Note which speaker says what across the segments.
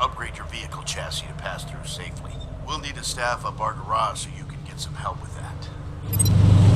Speaker 1: Upgrade your vehicle chassis to pass through safely. We'll need to staff up our garage so you can get some help with that.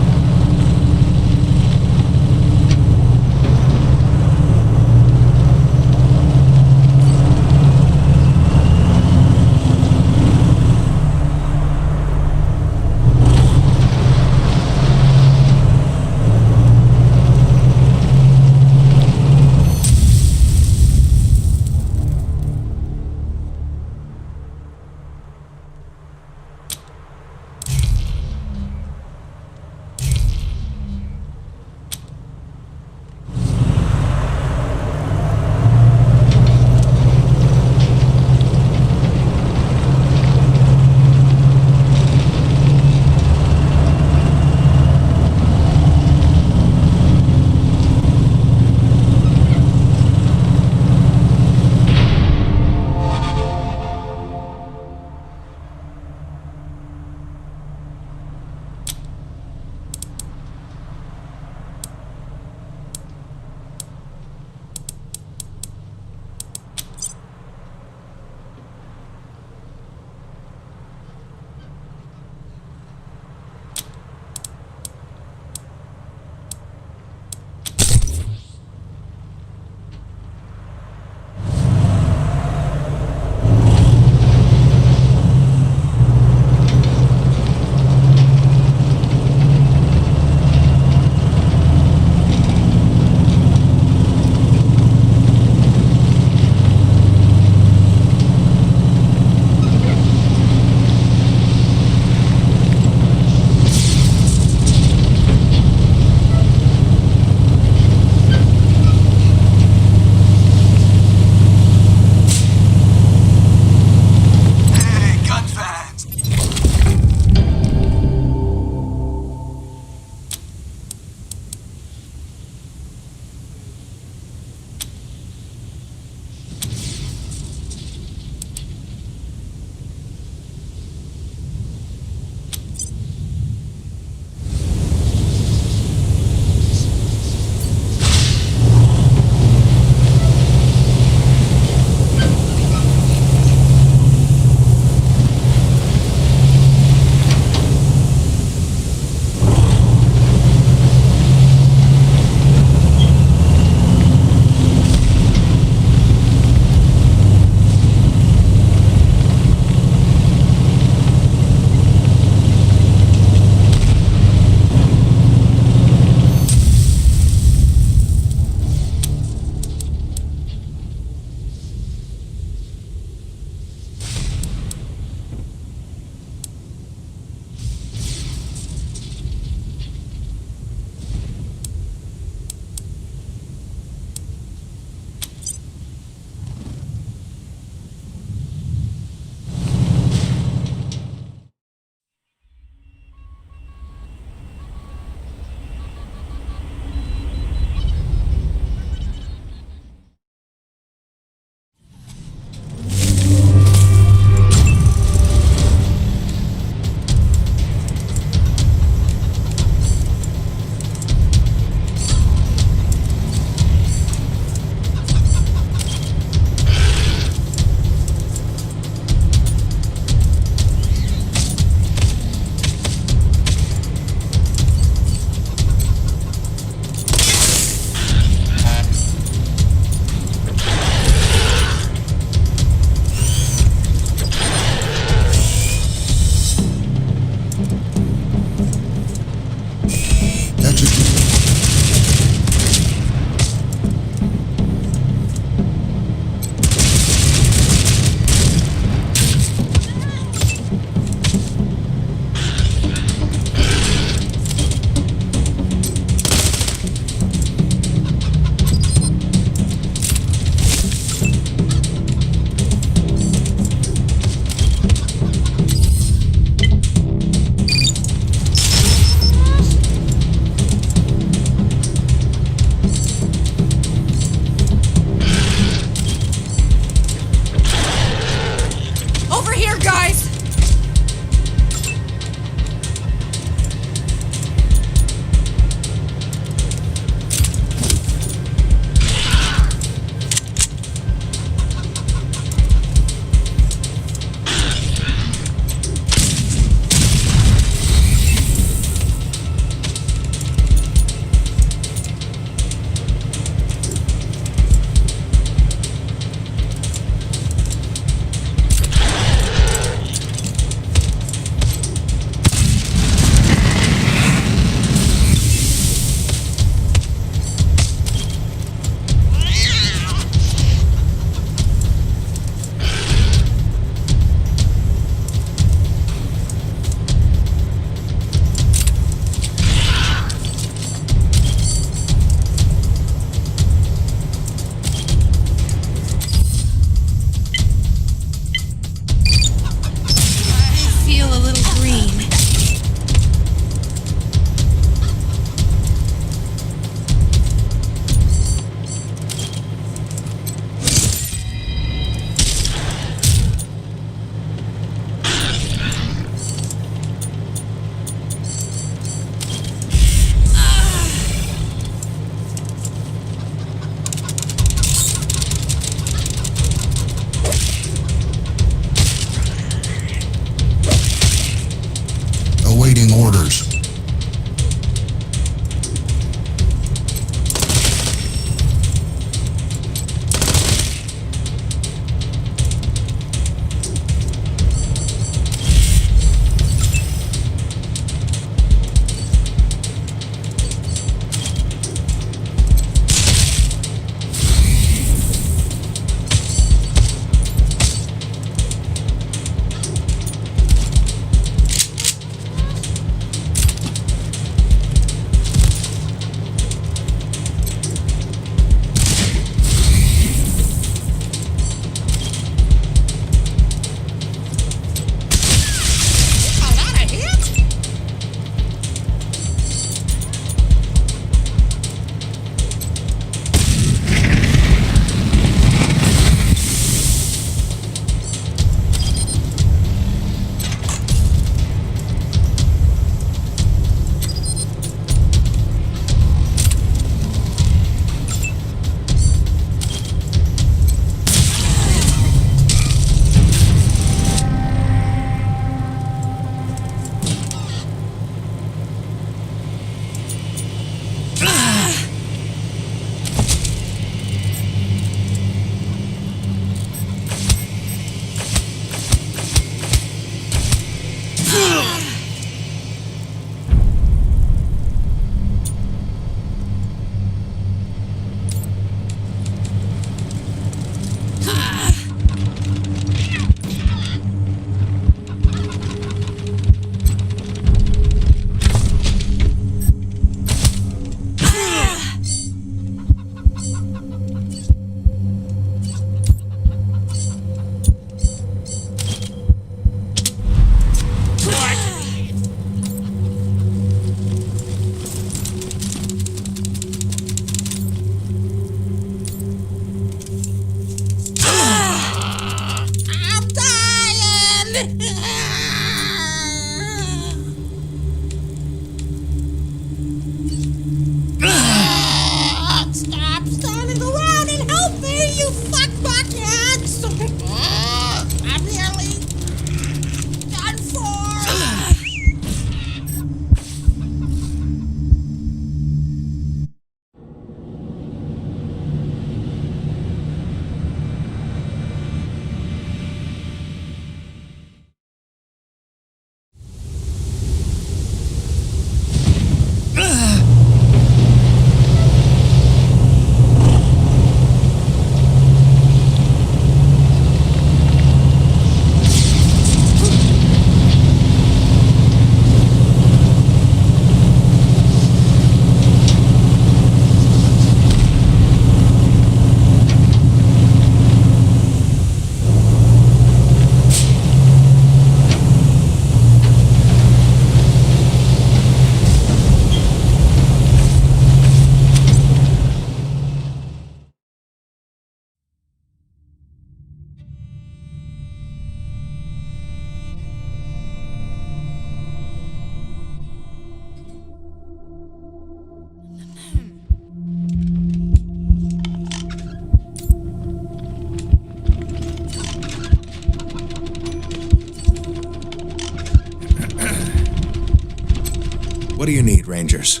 Speaker 2: Rangers.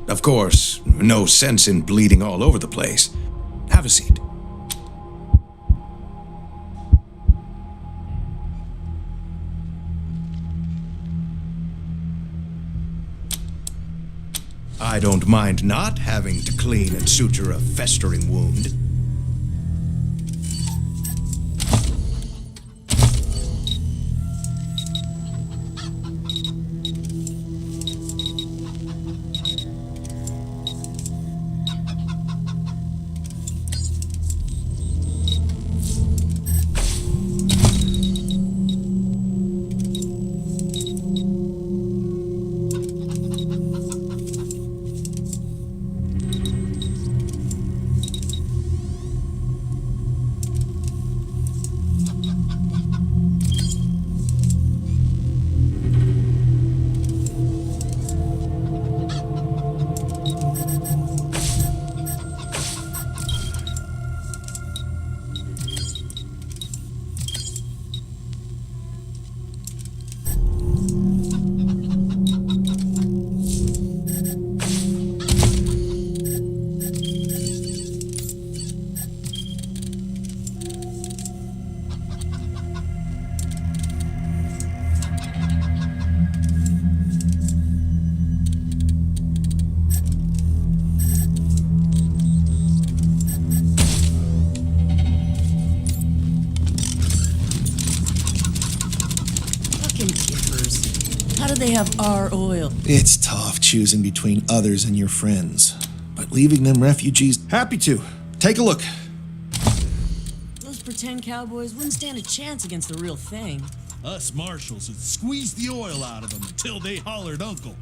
Speaker 2: Of course, no sense in bleeding all over the place. Have a seat. I don't mind not having to clean and suture a festering wound.
Speaker 3: How do they have our oil?
Speaker 4: It's tough choosing between others and your friends. But leaving them refugees... Happy to. Take a look.
Speaker 3: Those pretend cowboys wouldn't stand a chance against the real thing.
Speaker 5: Us marshals had squeezed the oil out of them until they hollered uncle.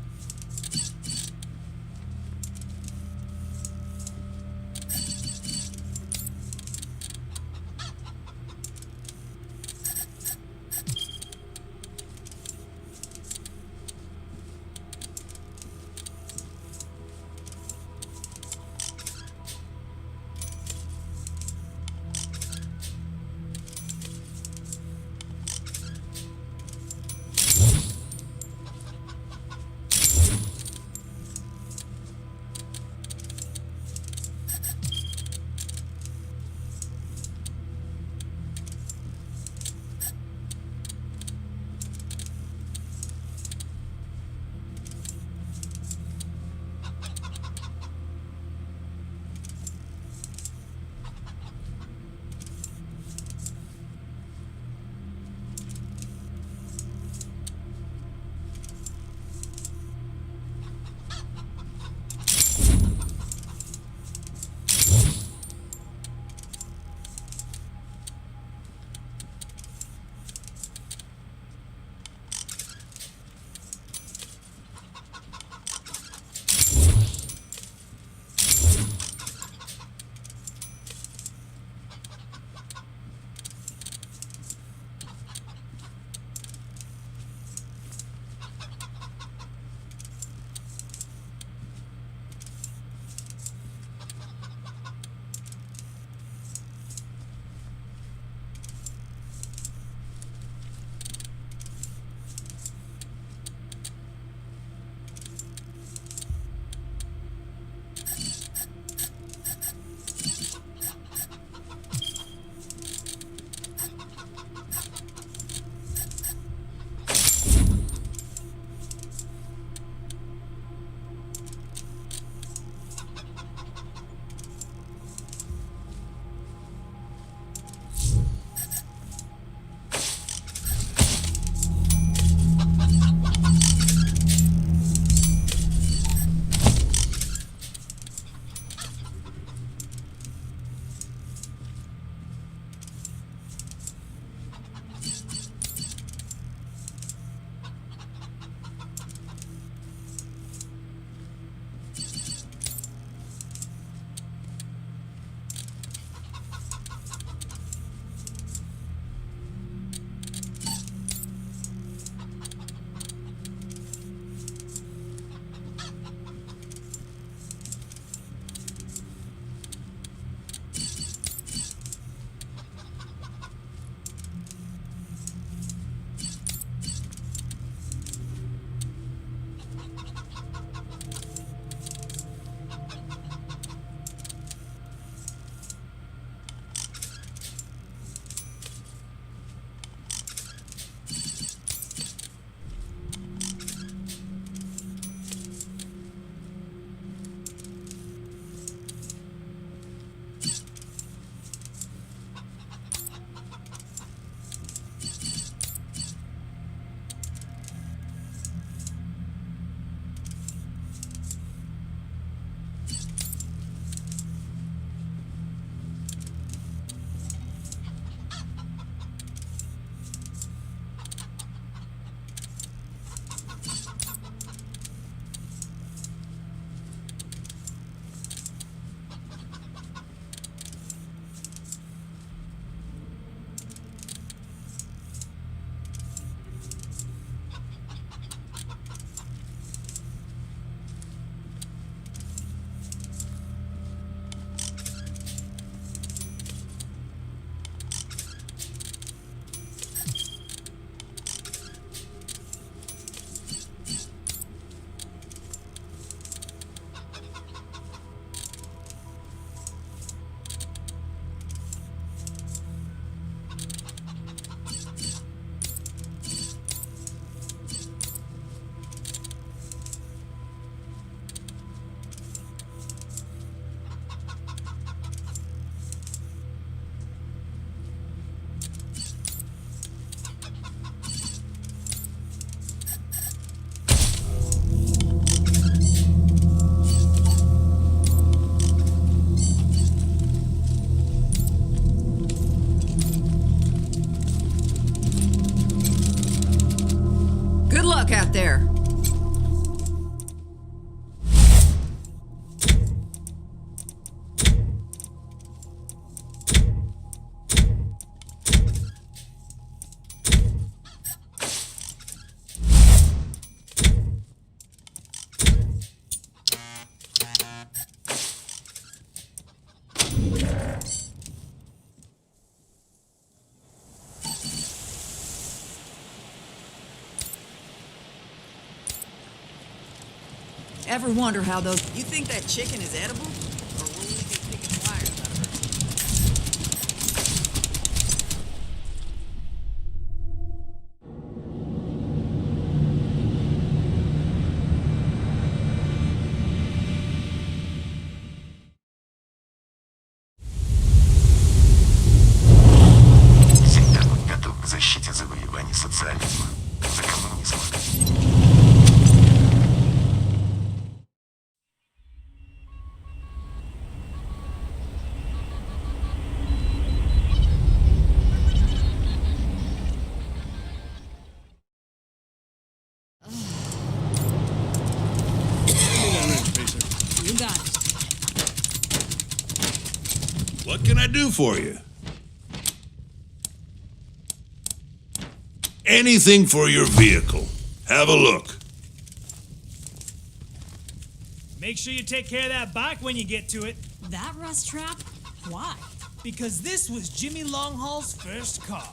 Speaker 3: Ever wonder how those...
Speaker 6: You think that chicken is edible? Or will we be picking wires out of her?
Speaker 7: Сентябрь готов к защите завоеваний социализма. За коммунизм.
Speaker 3: You got it.
Speaker 5: What can I do for you? Anything for your vehicle. Have a look.
Speaker 8: Make sure you take care of that bike when you get to it.
Speaker 3: That rust trap? Why?
Speaker 8: Because this was Jimmy Longhaul's first car.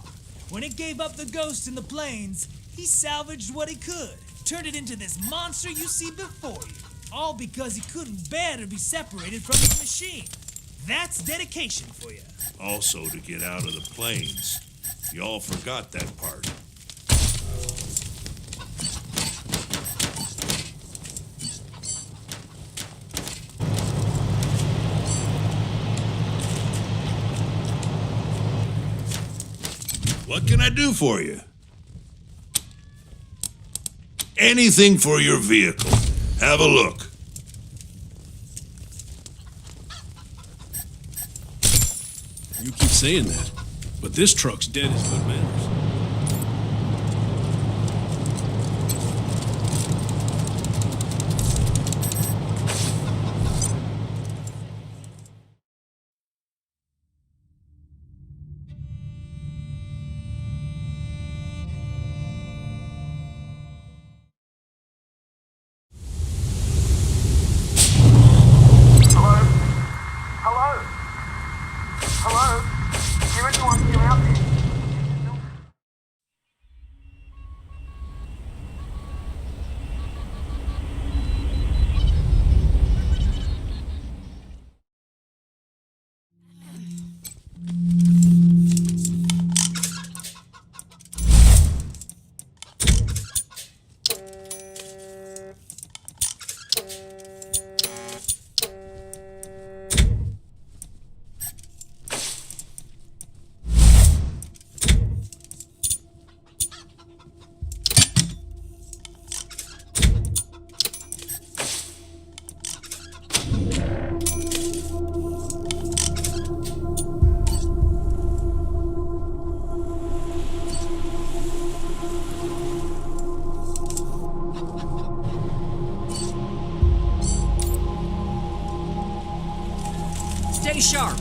Speaker 8: When it gave up the ghost in the plains, he salvaged what he could, turned it into this monster you see before you. All because he couldn't bear to be separated from his machine. That's dedication for you.
Speaker 5: Also to get out of the plains. Y'all forgot that part. What can I do for you? Anything for your vehicle. Have a look.
Speaker 9: You keep saying that, but this truck's dead as good manners.
Speaker 3: Stay sharp.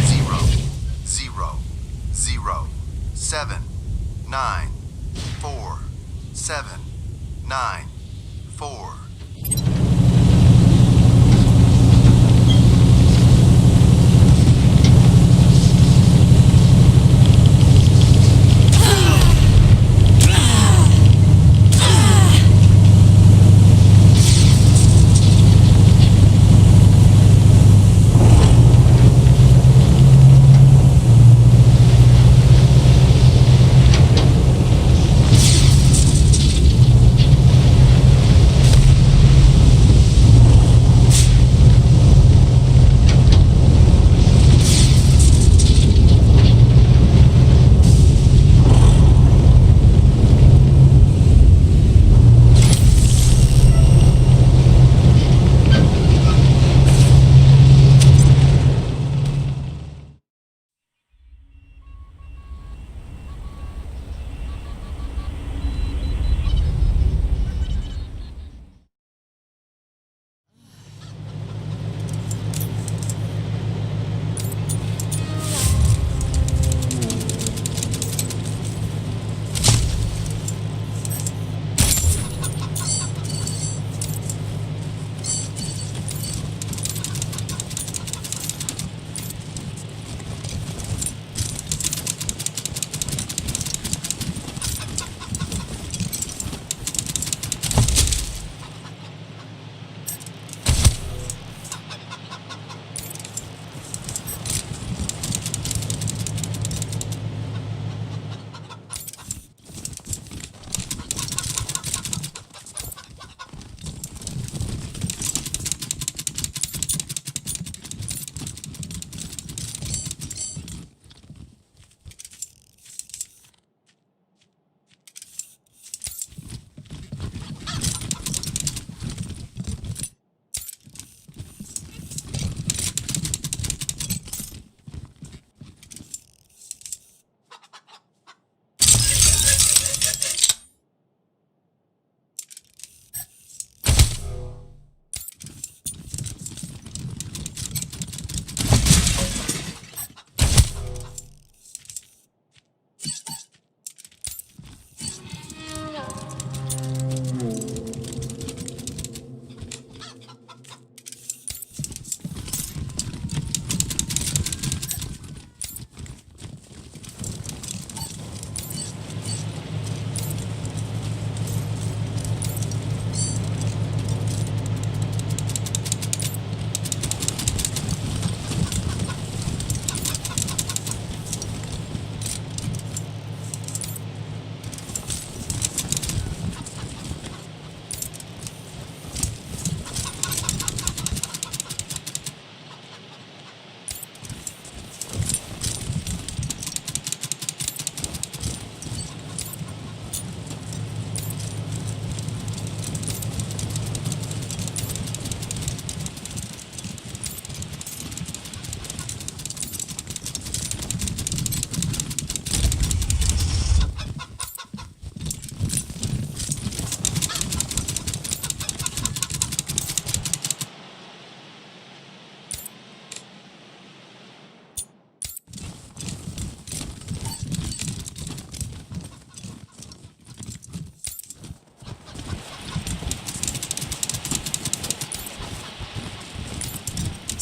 Speaker 1: Zero, zero, zero, 7, 9, 4, 7, 9, 4.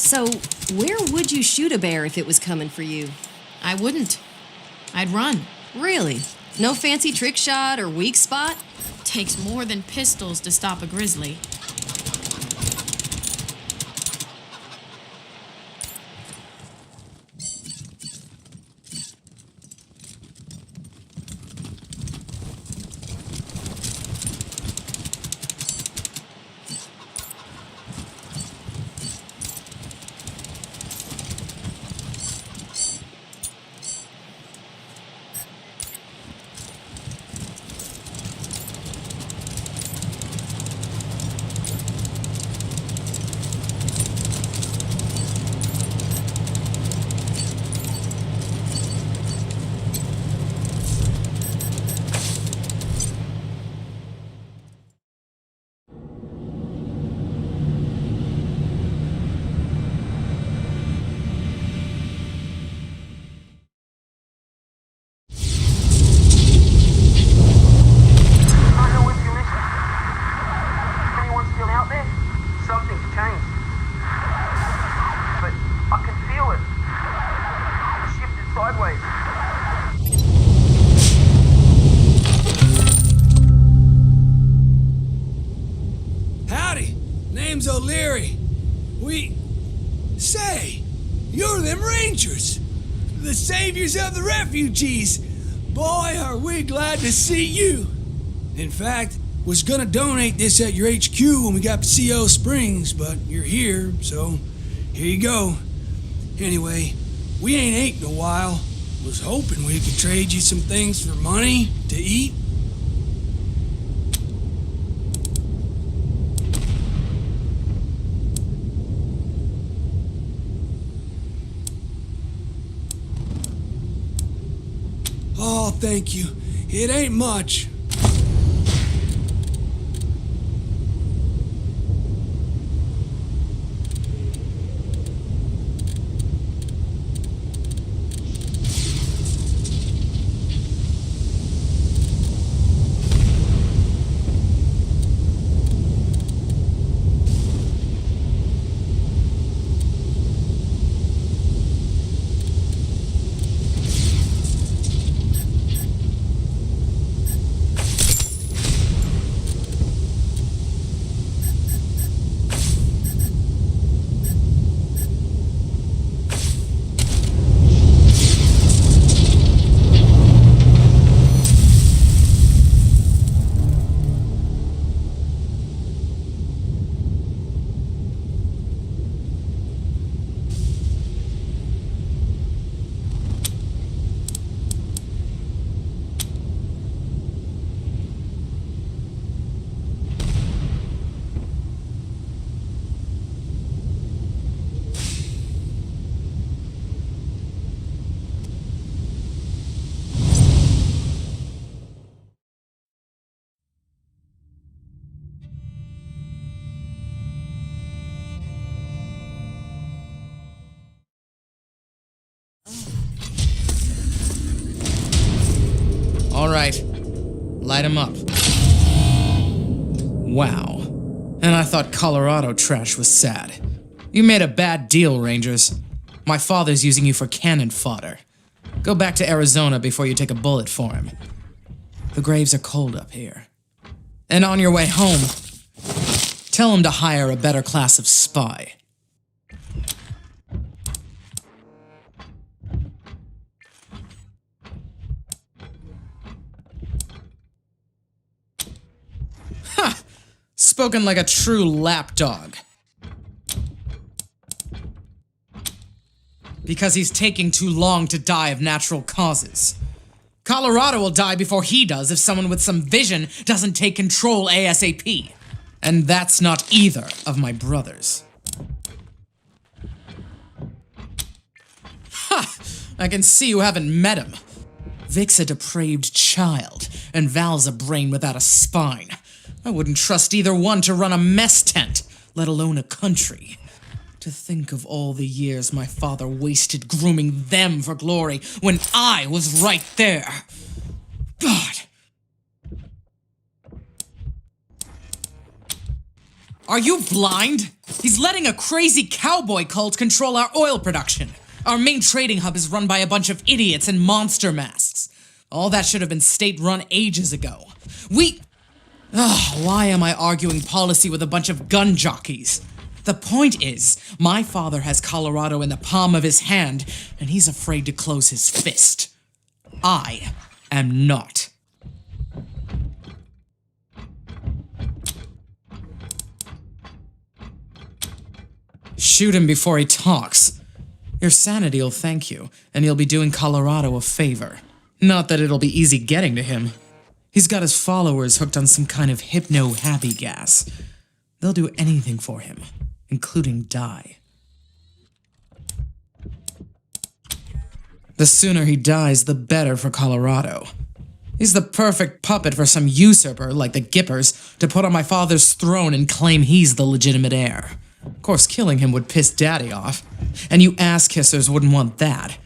Speaker 10: So, where would you shoot a bear if it was coming for you?
Speaker 3: I wouldn't. I'd run.
Speaker 10: Really? No fancy trick shot or weak spot?
Speaker 3: Takes more than pistols to stop a grizzly.
Speaker 11: You're them Rangers, the saviors of the refugees. Boy, are we glad to see you. In fact, was gonna donate this at your HQ when we got to CO Springs, but you're here, so here you go. Anyway, we ain't ate in a while. Was hoping we could trade you some things for money to eat. Oh, thank you. It ain't much.
Speaker 12: All right, light him up. Wow. And I thought Colorado trash was sad. You made a bad deal, Rangers. My father's using you for cannon fodder. Go back to Arizona before you take a bullet for him. The graves are cold up here. And on your way home, tell him to hire a better class of spy. Ha! Spoken like a true lapdog. Because he's taking too long to die of natural causes. Colorado will die before he does if someone with some vision doesn't take control ASAP. And that's not either of my brothers. Ha! I can see you haven't met him. Vic's a depraved child, and Val's a brain without a spine. I wouldn't trust either one to run a mess tent, let alone a country. To think of all the years my father wasted grooming them for glory when I was right there. God. Are you blind? He's letting a crazy cowboy cult control our oil production. Our main trading hub is run by a bunch of idiots in monster masks. All that should have been state-run ages ago. Why am I arguing policy with a bunch of gun jockeys? The point is, my father has Colorado in the palm of his hand, and he's afraid to close his fist. I am not. Shoot him before he talks. Your sanity'll thank you, and you'll be doing Colorado a favor. Not that it'll be easy getting to him. He's got his followers hooked on some kind of hypno-happy gas. They'll do anything for him, including die. The sooner he dies, the better for Colorado. He's the perfect puppet for some usurper like the Gippers to put on my father's throne and claim he's the legitimate heir. Of course, killing him would piss Daddy off. And you ass-kissers wouldn't want that.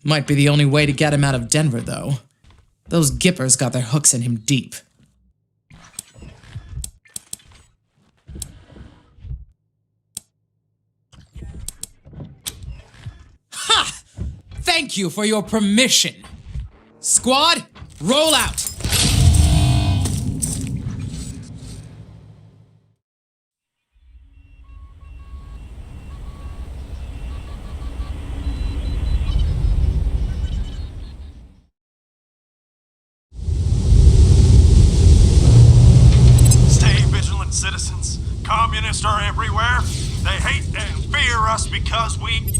Speaker 12: Might be the only way to get him out of Denver, though. Those Gippers got their hooks in him deep. Ha! Thank you for your permission. Squad, roll out!
Speaker 7: Citizens, communists are everywhere. They hate and fear us because we...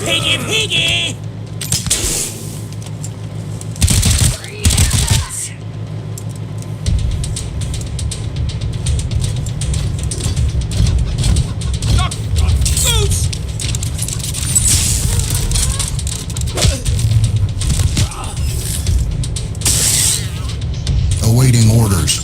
Speaker 6: Piggy, piggy!
Speaker 11: Boots!
Speaker 13: Awaiting orders.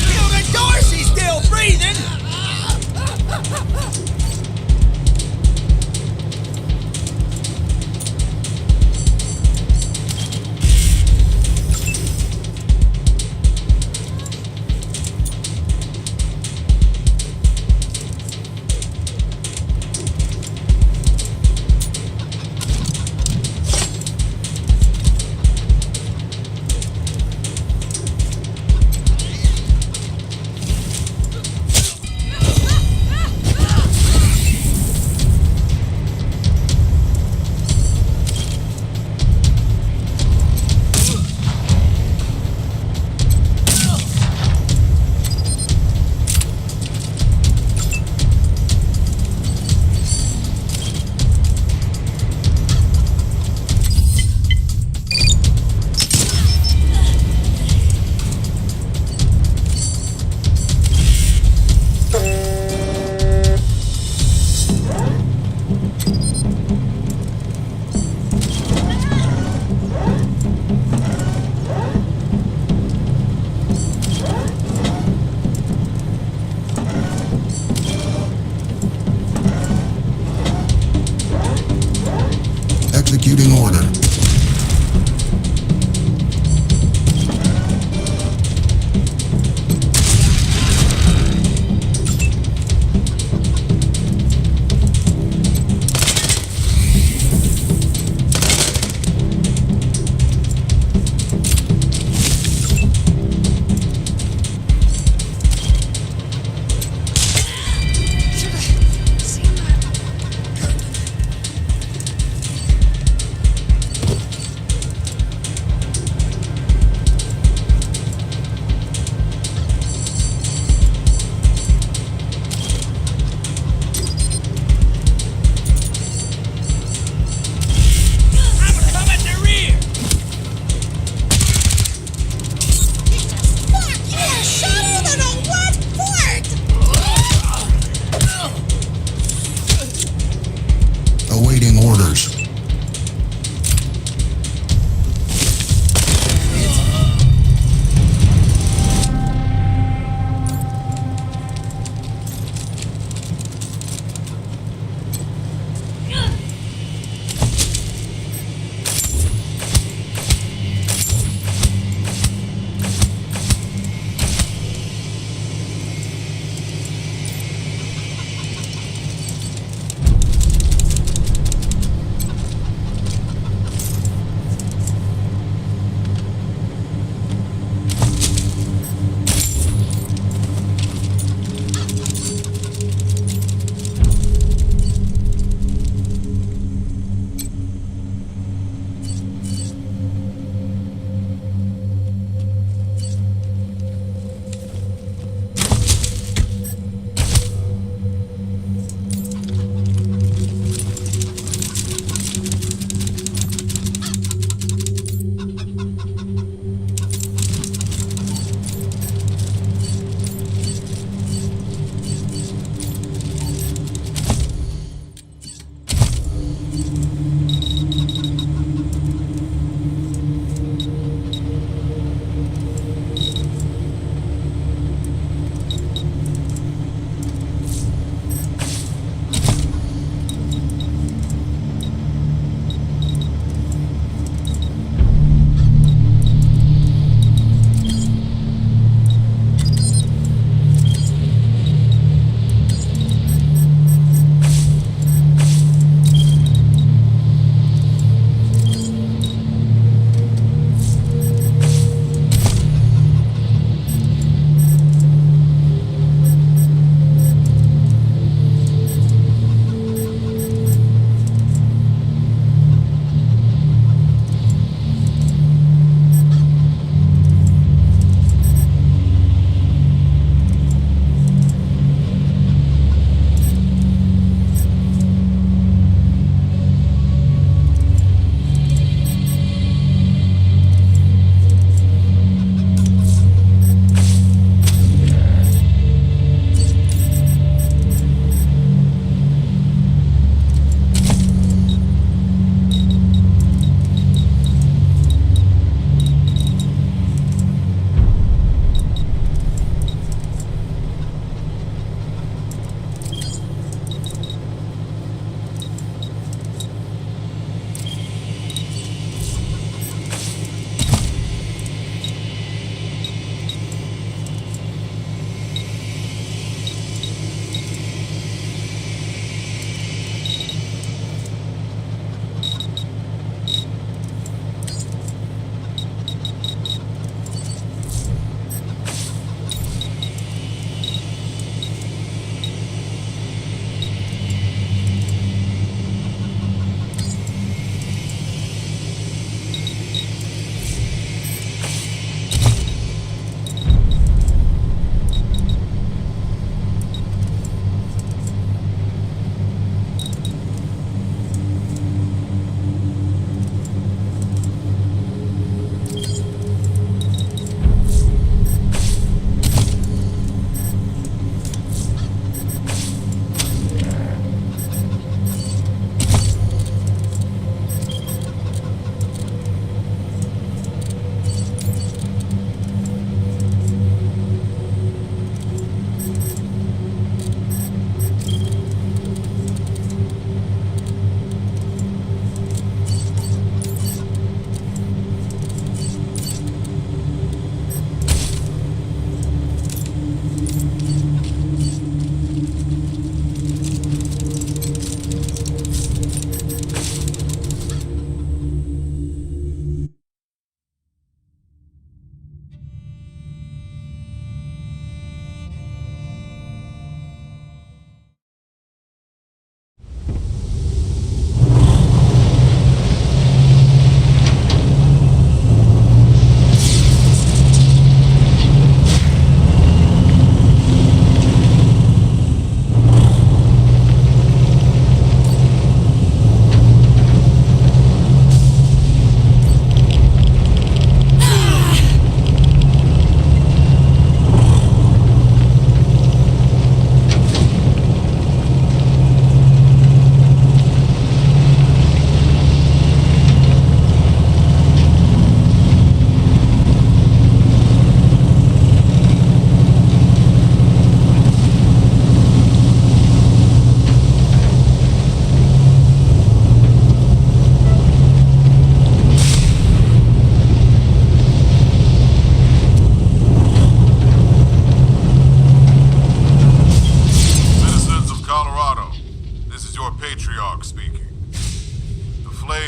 Speaker 11: Gilbert Dorsey's still breathing!
Speaker 13: Executing order.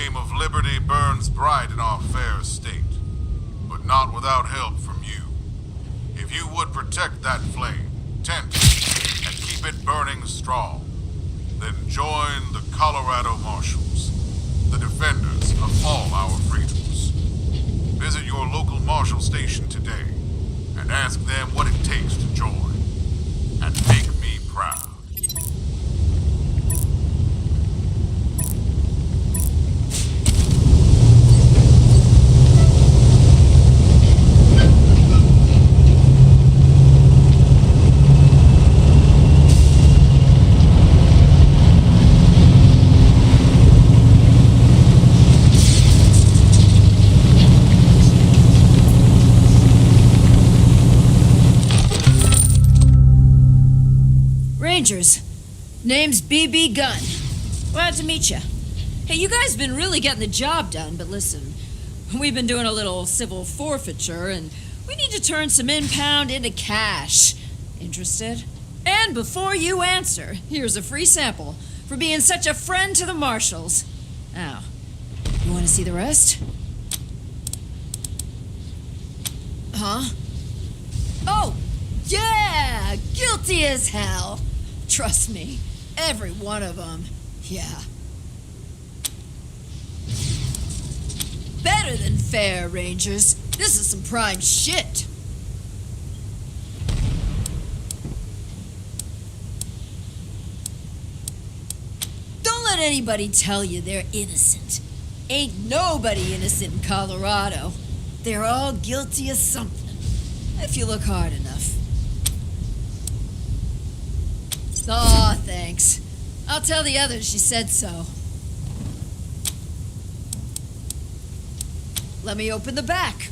Speaker 14: flame of liberty burns bright in our fair state, but not without help from you. If you would protect that flame, tend it, and keep it burning strong, then join the Colorado Marshals, the defenders of all our freedoms. Visit your local marshal station today and ask them what it takes to join, and make me proud.
Speaker 3: Rangers, name's BB Gunn. Glad to meet you. Hey, you guys been really getting the job done, but listen, we've been doing a little civil forfeiture, and we need to turn some impound into cash. Interested? And before you answer, here's a free sample for being such a friend to the Marshals. Now, you want to see the rest? Huh? Oh, yeah! Guilty as hell! Trust me, every one of them. Yeah. Better than fair, Rangers. This is some prime shit. Don't let anybody tell you they're innocent. Ain't nobody innocent in Colorado. They're all guilty of something, if you look hard enough. Aw, thanks. I'll tell the others she said so. Let me open the back.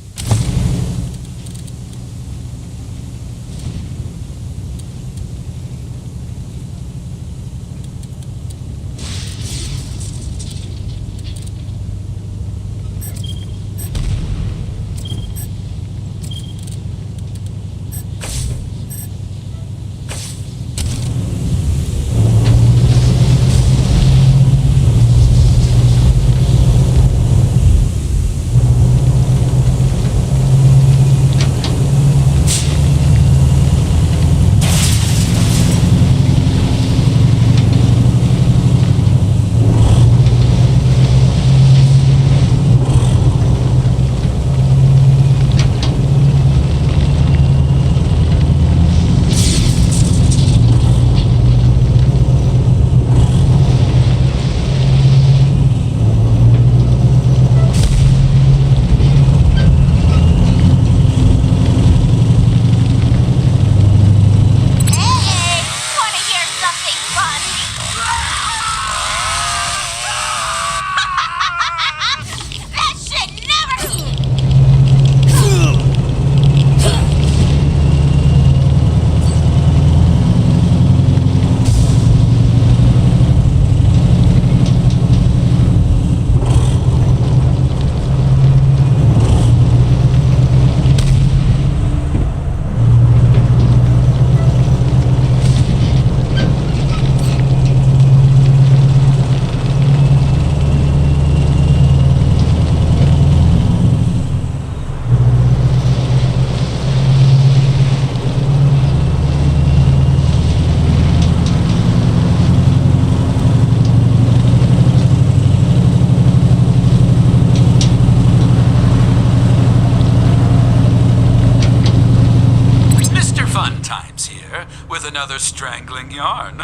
Speaker 15: Another strangling yarn.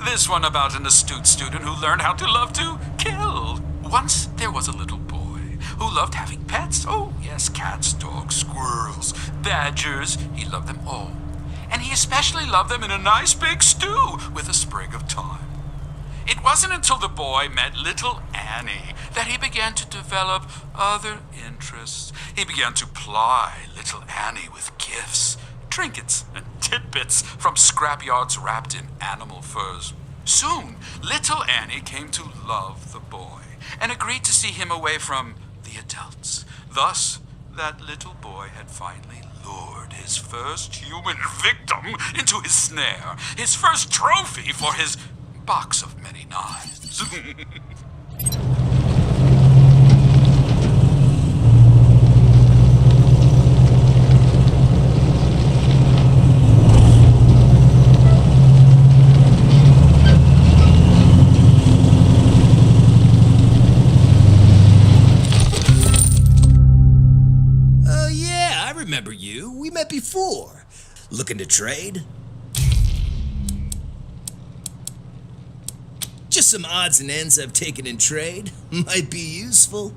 Speaker 15: This one about an astute student who learned how to love to kill. Once there was a little boy who loved having pets. Oh, yes, cats, dogs, squirrels, badgers. He loved them all. And he especially loved them in a nice big stew with a sprig of thyme. It wasn't until the boy met little Annie that he began to develop other interests. He began to ply little Annie with gifts, trinkets, and tidbits from scrapyards wrapped in animal furs. Soon, little Annie came to love the boy and agreed to see him away from the adults. Thus, that little boy had finally lured his first human victim into his snare, his first trophy for his box of many knives.
Speaker 16: met before. Looking to trade? Just some odds and ends I've taken in trade. Might be useful.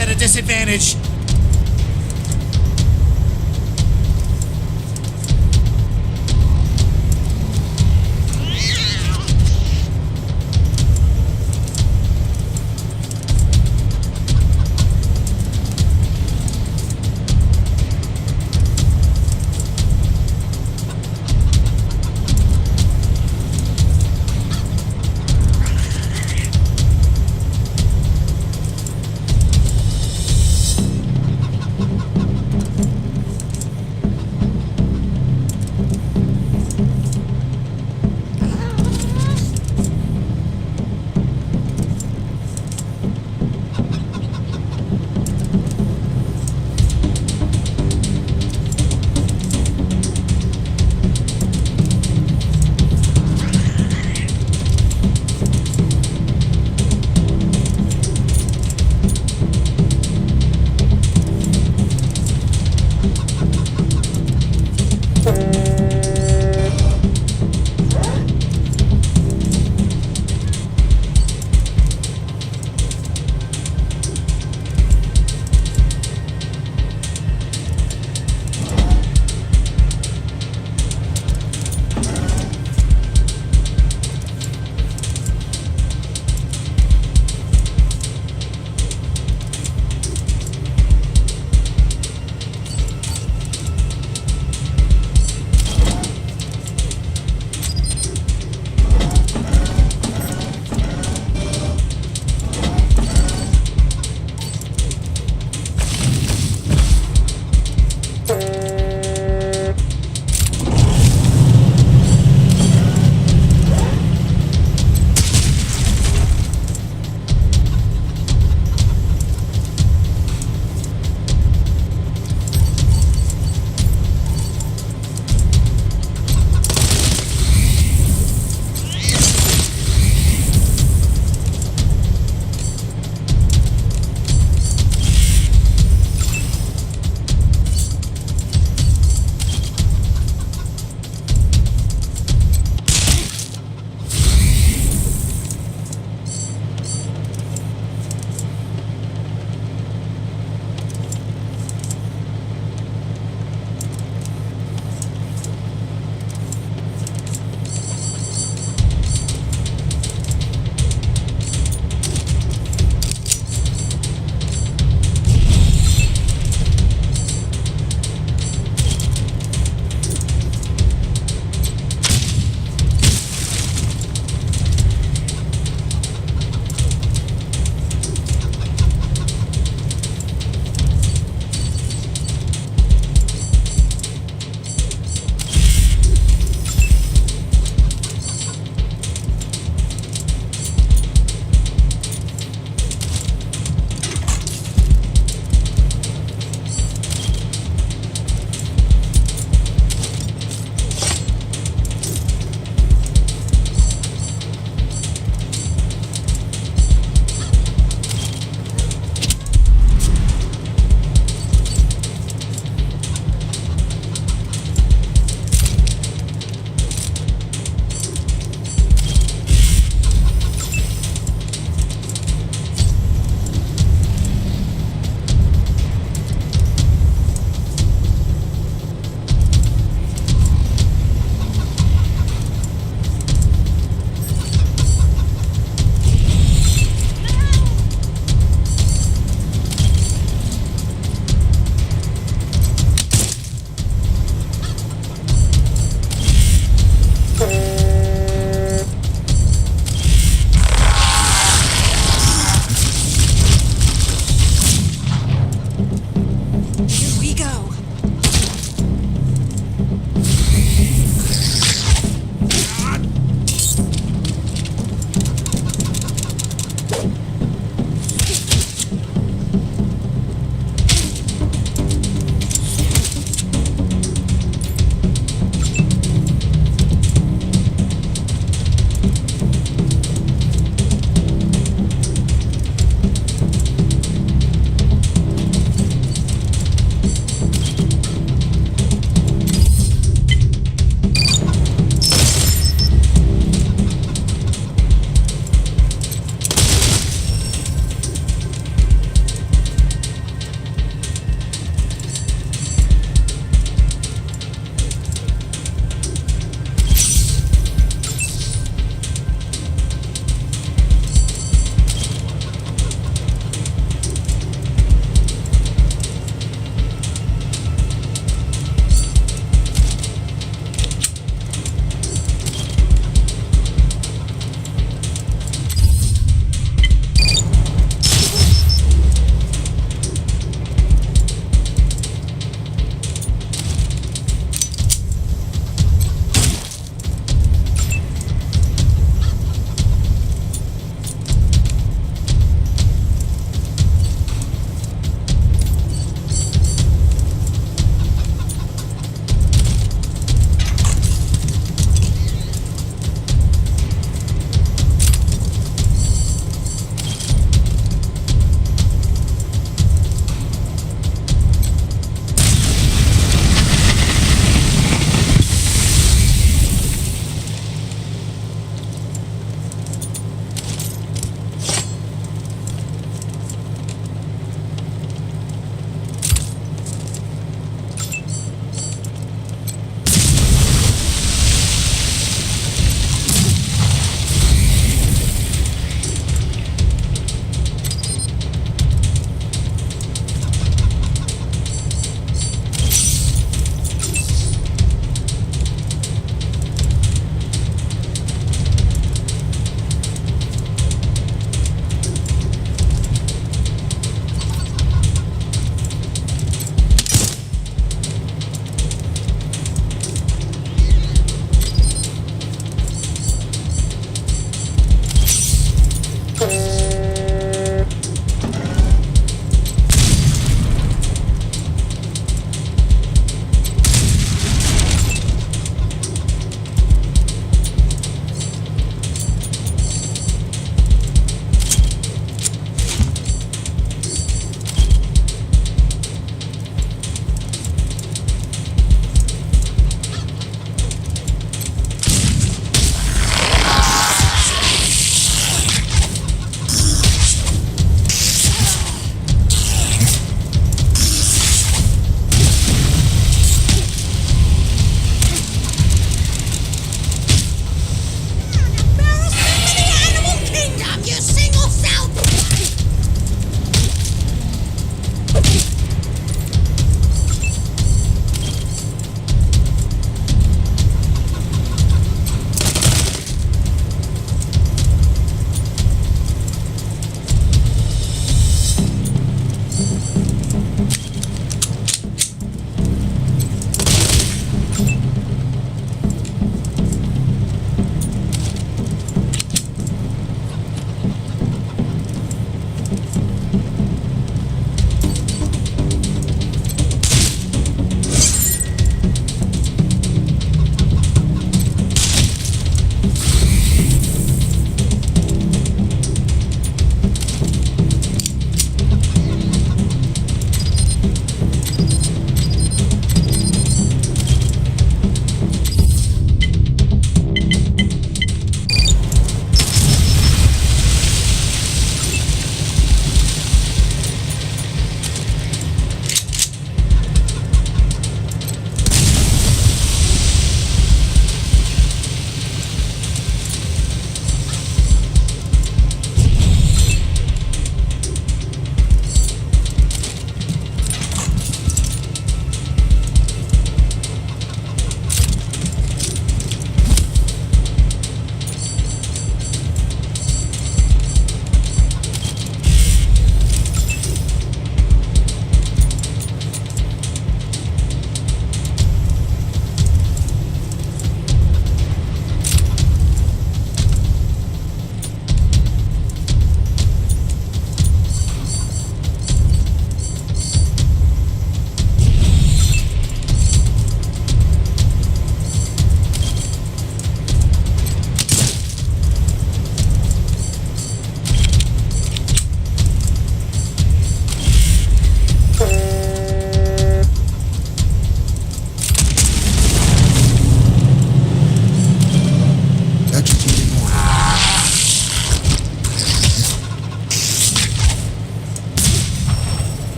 Speaker 11: At a disadvantage.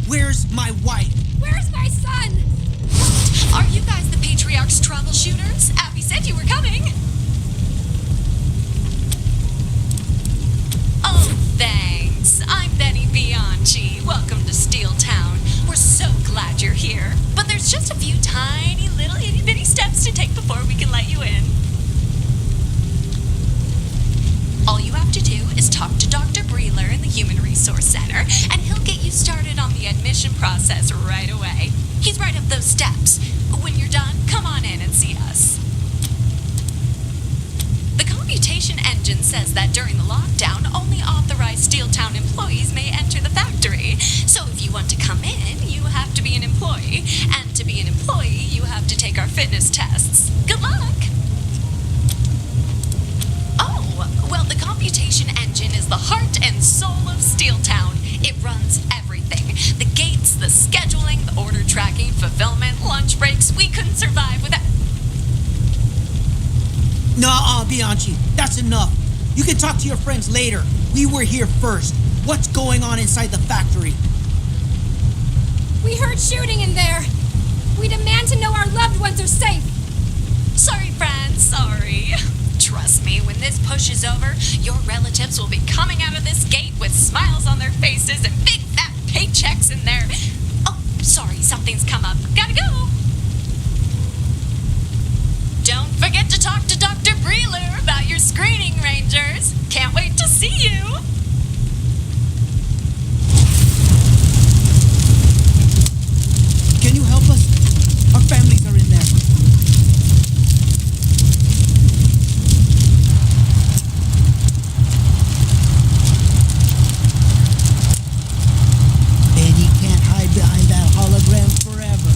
Speaker 6: Where's my wife?
Speaker 17: Where's my son?
Speaker 10: Are you guys the Patriarch's troubleshooters? Abby said you were coming. Oh, thanks. I'm Benny Bianchi. Welcome to Steel Town. We're so glad you're here. But there's just a few tiny little itty-bitty steps to take before we can let you in. All you have to do is talk to Dr. Breeler in the Human Resource Center, and he'll get you started on the admission process right away. He's right up those steps. When you're done, come on in and see us. The computation engine says that during the lockdown, only authorized Steeltown employees may enter the factory. So if you want to come in, you have to be an employee. And to be an employee, you have to take our fitness tests. Good luck! Oh, well, the computation engine is the heart and soul of Steeltown. It runs everything. The gates, the scheduling, the order tracking, fulfillment, lunch breaks. We couldn't survive without...
Speaker 6: Nuh-uh, Bianchi. That's enough. You can talk to your friends later. We were here first. What's going on inside the factory?
Speaker 17: We heard shooting in there. We demand to know our loved ones are safe.
Speaker 10: Sorry, friends, sorry. Trust me, when this push is over, your relatives will be coming out of this gate with smiles on their faces and big fat paychecks in there. Oh, sorry, something's come up. Gotta go. Don't forget to talk to Dr. Breeler about your screening, Rangers. Can't wait to see you.
Speaker 6: Can you help us? Our families are in there. Benny can't hide behind that hologram forever.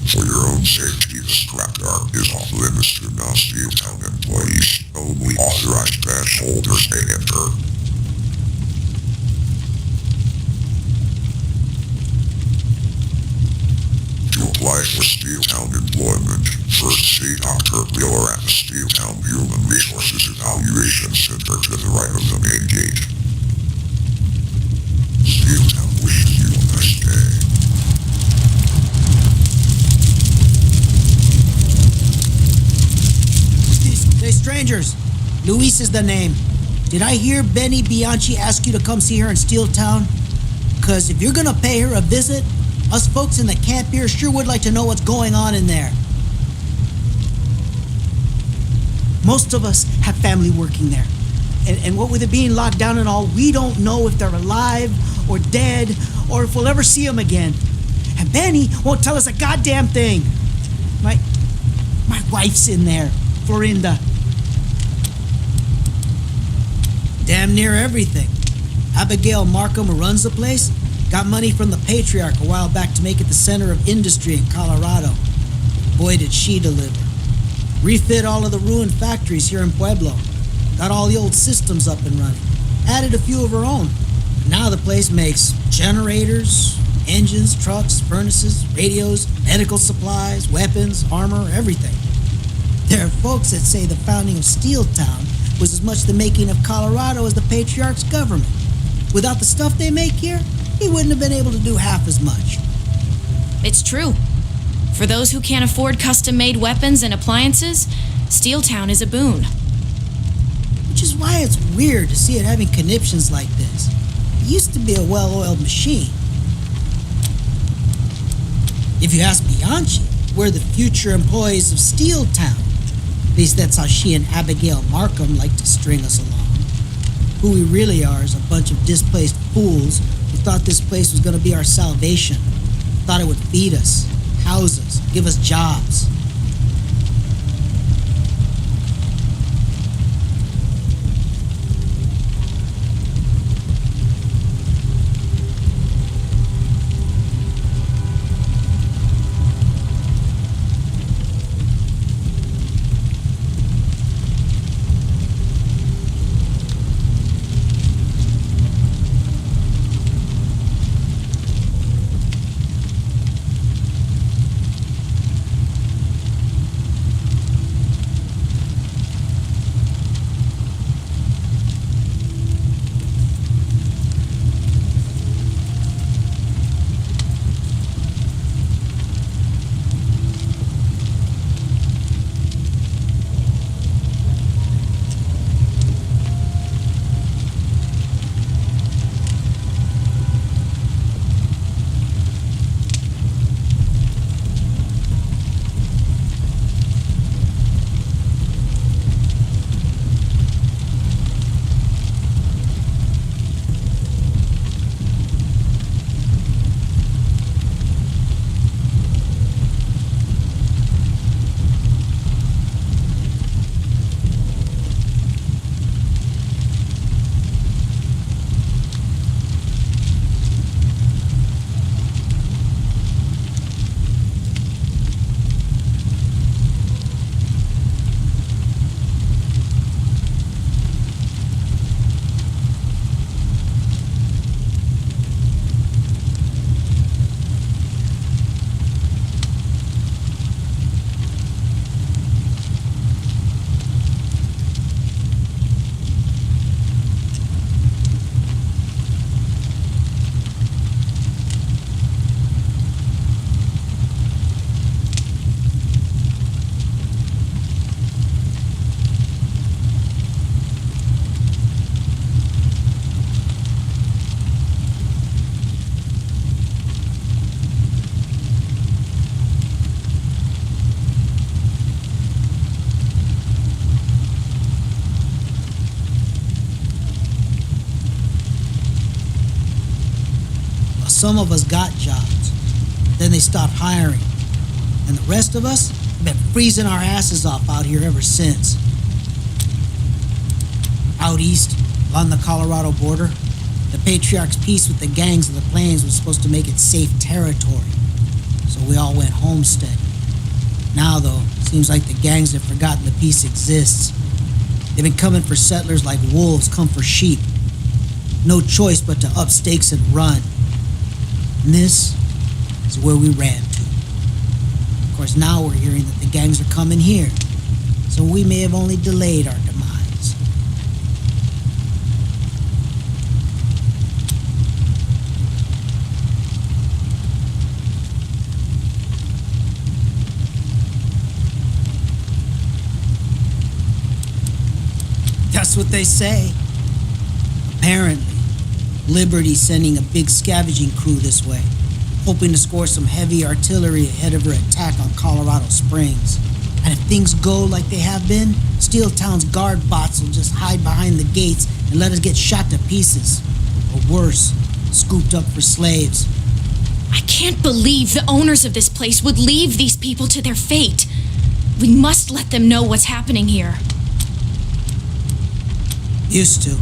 Speaker 13: For your own safety, the strap guard is off limits to non-Steeltown employees. Only authorized badge holders may enter. To apply for Steeltown employment, first see Dr. Wheeler at the Steeltown Human Resources Evaluation Center to the right of the main gate. Steeltown wishes you a nice day.
Speaker 6: Hey, strangers. Luis is the name. Did I hear Benny Bianchi ask you to come see her in Steeltown? Because if you're going to pay her a visit, us folks in the camp here sure would like to know what's going on in there. Most of us have family working there. And what with it being locked down and all, we don't know if they're alive or dead or if we'll ever see them again. And Benny won't tell us a goddamn thing. My wife's in there, Florinda. Damn near everything. Abigail Markham, who runs the place, got money from the Patriarch a while back to make it the center of industry in Colorado. Boy, did she deliver. Refit all of the ruined factories here in Pueblo. Got all the old systems up and running. Added a few of her own. Now the place makes generators, engines, trucks, furnaces, radios, medical supplies, weapons, armor, everything. There are folks that say the founding of Steeltown was as much the making of Colorado as the Patriarch's government. Without the stuff they make here, he wouldn't have been able to do half as much.
Speaker 18: It's true. For those who can't afford custom-made weapons and appliances, Steeltown is a boon.
Speaker 6: Which is why it's weird to see it having conniptions like this. It used to be a well-oiled machine. If you ask Bianchi, we're the future employees of Steel Town. At least that's how she and Abigail Markham like to string us along. Who we really are is a bunch of displaced fools who thought this place was going to be our salvation. Thought it would feed us, house us, give us jobs. Some of us got jobs. Then they stopped hiring. And the rest of us have been freezing our asses off out here ever since. Out east, on the Colorado border, the Patriarch's peace with the gangs of the plains was supposed to make it safe territory. So we all went homestead. Now, though, seems like the gangs have forgotten the peace exists. They've been coming for settlers like wolves come for sheep. No choice but to up stakes and run. And this is where we ran to. Of course, now we're hearing that the gangs are coming here, so we may have only delayed our demise. That's what they say. Apparently, Liberty's sending a big scavenging crew this way, hoping to score some heavy artillery ahead of her attack on Colorado Springs. And if things go like they have been, Steel Town's guard bots will just hide behind the gates and let us get shot to pieces. Or worse, scooped up for slaves.
Speaker 18: I can't believe the owners of this place would leave these people to their fate. We must let them know what's happening here.
Speaker 6: Used to.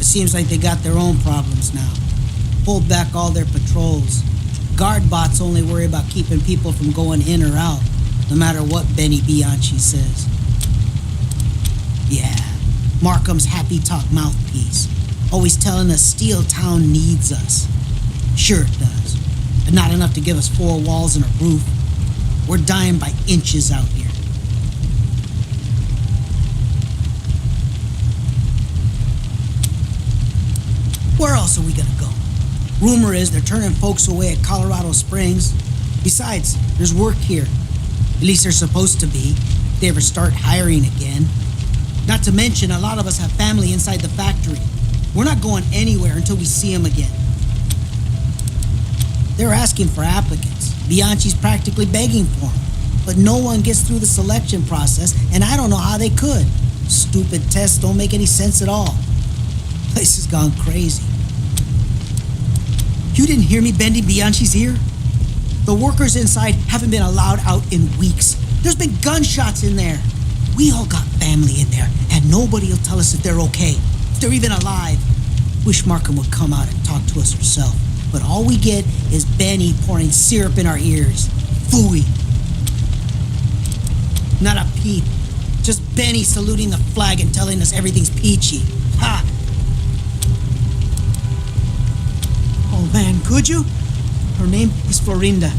Speaker 6: It seems like they got their own problems now. Pulled back all their patrols. Guard bots only worry about keeping people from going in or out, no matter what Benny Bianchi says. Yeah, Markham's happy talk mouthpiece. Always telling us Steel Town needs us. Sure it does, but not enough to give us 4 walls and a roof. We're dying by inches out here. Where else are we gonna go? Rumor is they're turning folks away at Colorado Springs. Besides, there's work here. At least they're supposed to be, if they ever start hiring again. Not to mention, a lot of us have family inside the factory. We're not going anywhere until we see them again. They're asking for applicants. Bianchi's practically begging for them. but no one gets through the selection process, and I don't know how they could. Stupid tests don't make any sense at all. Place has gone crazy. You didn't hear me bending Bianchi's ear? The workers inside haven't been allowed out in weeks. There's been gunshots in there. We all got family in there, and nobody will tell us if they're okay, if they're even alive. Wish Markham would come out and talk to us herself, but all we get is Benny pouring syrup in our ears. Phooey. Not a peep. Just Benny saluting the flag and telling us everything's peachy. Ha! Oh man, could you? Her name is Florinda.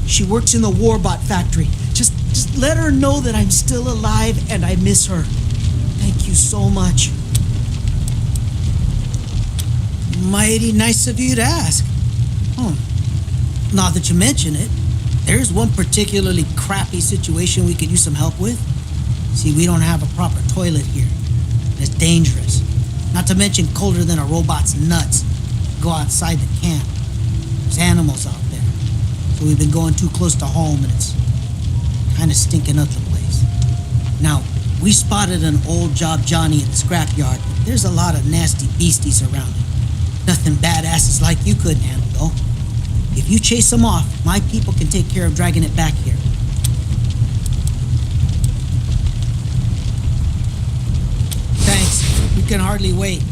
Speaker 6: She works in the Warbot factory. Just let her know that I'm still alive and I miss her. Thank you so much. Mighty nice of you to ask. Now that you mention it, there's one particularly crappy situation we could use some help with. See, we don't have a proper toilet here. It's dangerous. Not to mention colder than a robot's nuts. Go outside the camp. There's animals out there. So we've been going too close to home and it's kind of stinking up the place. Now, we spotted an old Job Johnny in the scrapyard. There's a lot of nasty beasties around it. Nothing badasses like you couldn't handle, though. If you chase them off, my people can take care of dragging it back here. Thanks. We can hardly wait.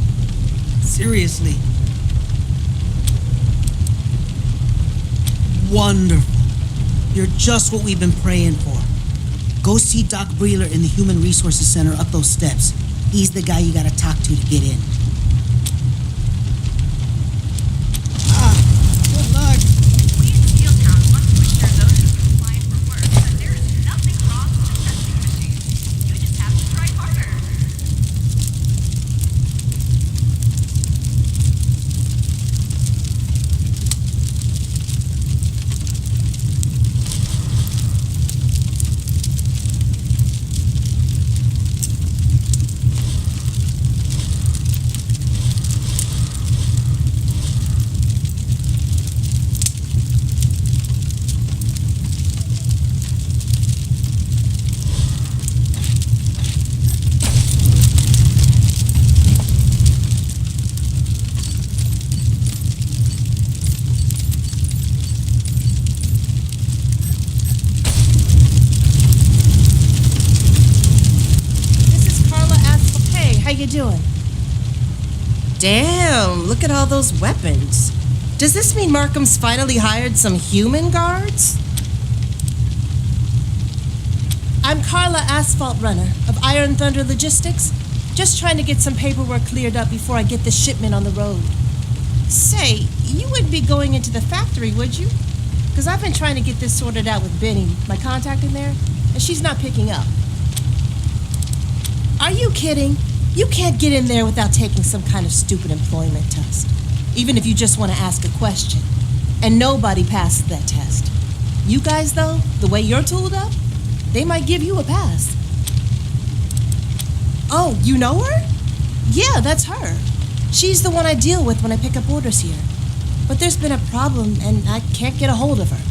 Speaker 6: Seriously. Wonderful. You're just what we've been praying for. Go see Doc Breeler in the Human Resources Center up those steps. He's the guy you gotta talk to get in. Good luck.
Speaker 10: We in Steeltown want to assure those who are applying for work that there is nothing wrong with the testing machine. You just have to try harder.
Speaker 19: Doing? Damn, look at all those weapons. Does this mean Markham's finally hired some human guards? I'm Carla Asphalt Runner of Iron Thunder Logistics. Just trying to get some paperwork cleared up before I get the shipment on the road. Say, you wouldn't be going into the factory, would you? Because I've been trying to get this sorted out with Benny, my contact in there, and she's not picking up. Are you kidding? You can't get in there without taking some kind of stupid employment test, even if you just want to ask a question. And nobody passes that test. You guys, though, the way you're tooled up, they might give you a pass. Oh, you know her? Yeah, that's her. She's the one I deal with when I pick up orders here. But there's been a problem, and I can't get a hold of her.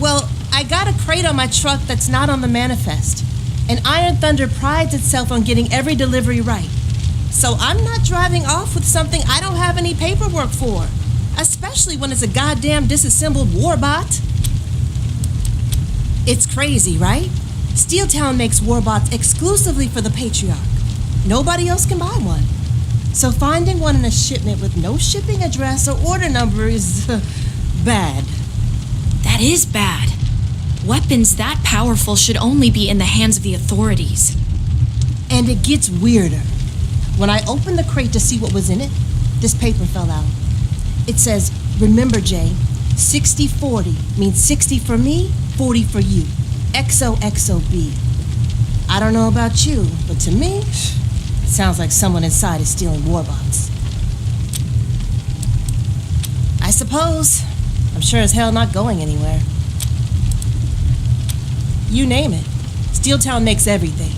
Speaker 19: Well, I got a crate on my truck that's not on the manifest, and Iron Thunder prides itself on getting every delivery right. So I'm not driving off with something I don't have any paperwork for, especially when it's a goddamn disassembled warbot. It's crazy, right? Steeltown makes warbots exclusively for the Patriarch. Nobody else can buy one. So finding one in a shipment with no shipping address or order number is bad.
Speaker 18: That is bad. Weapons that powerful should only be in the hands of the authorities.
Speaker 19: And it gets weirder. When I opened the crate to see what was in it, this paper fell out. It says, "Remember, Jay, 60-40 means 60 for me, 40 for you. XOXOB. I don't know about you, but to me, it sounds like someone inside is stealing warbots. I suppose. I'm sure as hell not going anywhere. You name it. Steeltown makes everything.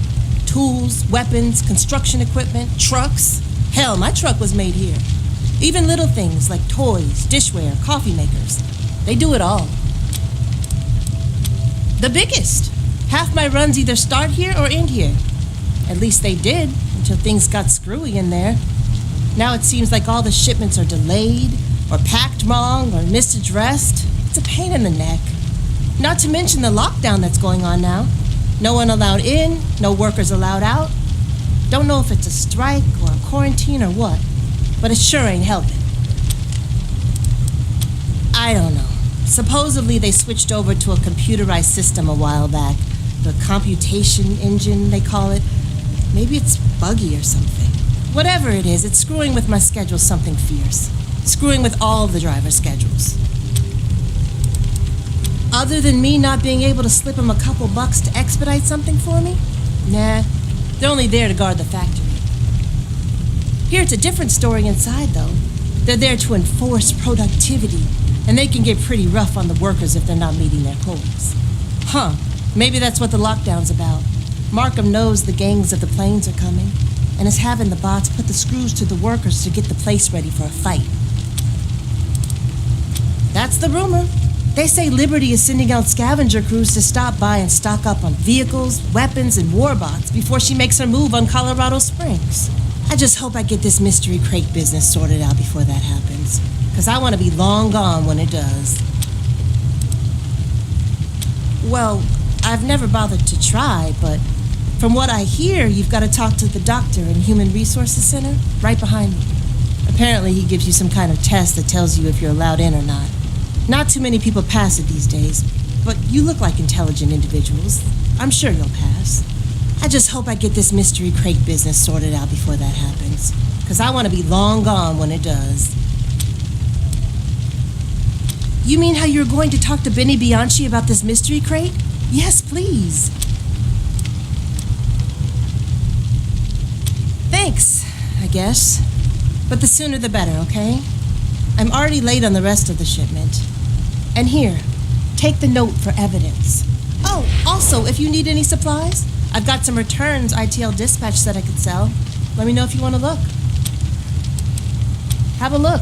Speaker 19: Tools, weapons, construction equipment, trucks. Hell, my truck was made here. Even little things like toys, dishware, coffee makers. They do it all. The biggest. Half my runs either start here or end here. At least they did, until things got screwy in there. Now it seems like all the shipments are delayed, or packed wrong, or misaddressed. It's a pain in the neck. Not to mention the lockdown that's going on now. No one allowed in, no workers allowed out. Don't know if it's a strike or a quarantine or what, but it sure ain't helping. I don't know. Supposedly they switched over to a computerized system a while back. The computation engine, they call it. Maybe it's buggy or something. Whatever it is, it's screwing with my schedule something fierce. Screwing with all of the driver schedules. Other than me not being able to slip them a couple bucks to expedite something for me? Nah, they're only there to guard the factory. Here it's a different story inside, though. They're there to enforce productivity, and they can get pretty rough on the workers if they're not meeting their quotas. Huh, maybe that's what the lockdown's about. Markham knows the gangs of the plains are coming, and is having the bots put the screws to the workers to get the place ready for a fight. That's the rumor. They say Liberty is sending out scavenger crews to stop by and stock up on vehicles, weapons, and war bots before she makes her move on Colorado Springs. I just hope I get this mystery crate business sorted out before that happens, because I want to be long gone when it does. Well, I've never bothered to try, but from what I hear, you've got to talk to the doctor in Human Resources Center, right behind me. Apparently he gives you some kind of test that tells you if you're allowed in or not. Not too many people pass it these days, but you look like intelligent individuals. I'm sure you'll pass. I just hope I get this mystery crate business sorted out before that happens, because I want to be long gone when it does. You mean how you're going to talk to Benny Bianchi about this mystery crate? Yes, please. Thanks, I guess. But the sooner the better, okay? I'm already late on the rest of the shipment. And here, take the note for evidence. Oh, also, if you need any supplies, I've got some returns ITL dispatch that I could sell. Let me know if you want to look. Have a look.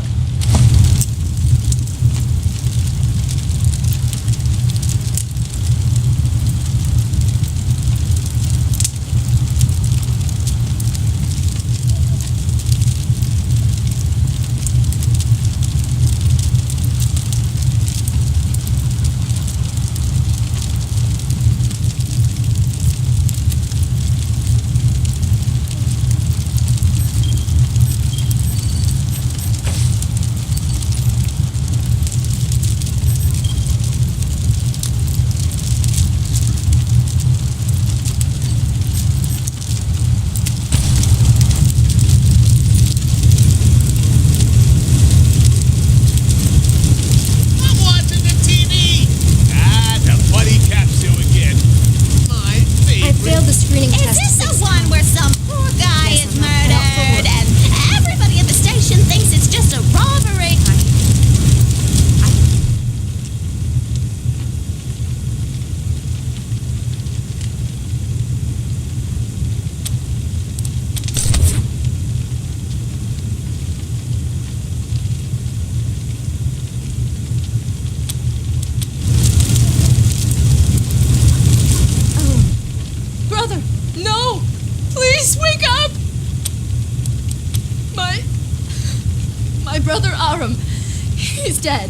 Speaker 17: Dead.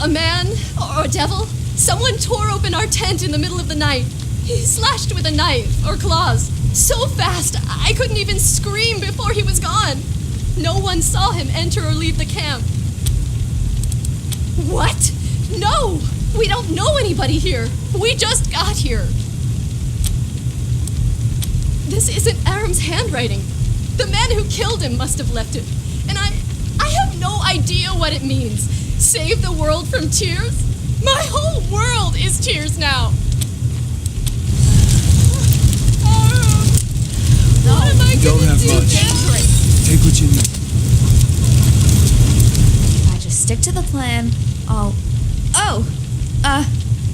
Speaker 17: A man or a devil? Someone tore open our tent in the middle of the night. He slashed with a knife or claws so fast I couldn't even scream before he was gone. No one saw him enter or leave the camp. What? No! We don't know anybody here. We just got here. This isn't Aram's handwriting. The man who killed him must have left it. And I have no idea what it means. Save the world from tears? My whole world is tears now. What am I
Speaker 11: Don't have much. Take what you need.
Speaker 20: I just stick to the plan.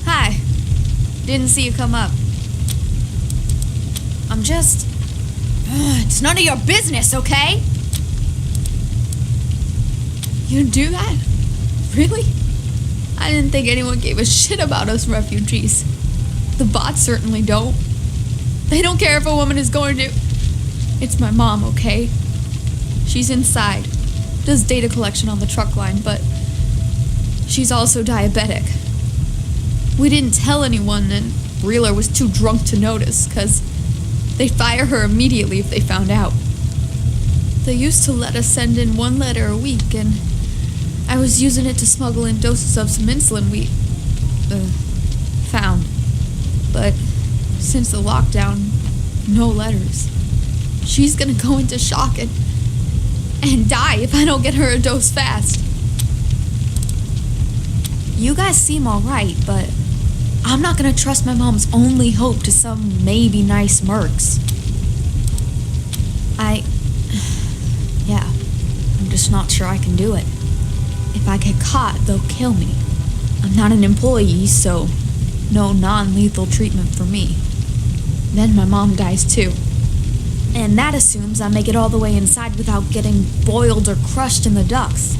Speaker 20: Hi. Didn't see you come up. I'm just... It's none of your business, okay? You'd do that? Really? I didn't think anyone gave a shit about us refugees. The bots certainly don't. They don't care if a woman is going to... It's my mom, okay? She's inside. Does data collection on the truck line, but... she's also diabetic. We didn't tell anyone, and Reeler was too drunk to notice, 'cause they'd fire her immediately if they found out. They used to let us send in 1 letter a week, and I was using it to smuggle in doses of some insulin we... found. But since the lockdown, no letters. She's gonna go into shock and die if I don't get her a dose fast. You guys seem alright, but I'm not gonna trust my mom's only hope to some maybe nice mercs. Yeah, I'm just not sure I can do it. If I get caught, they'll kill me. I'm not an employee, so no non-lethal treatment for me. Then my mom dies too. And that assumes I make it all the way inside without getting boiled or crushed in the ducts.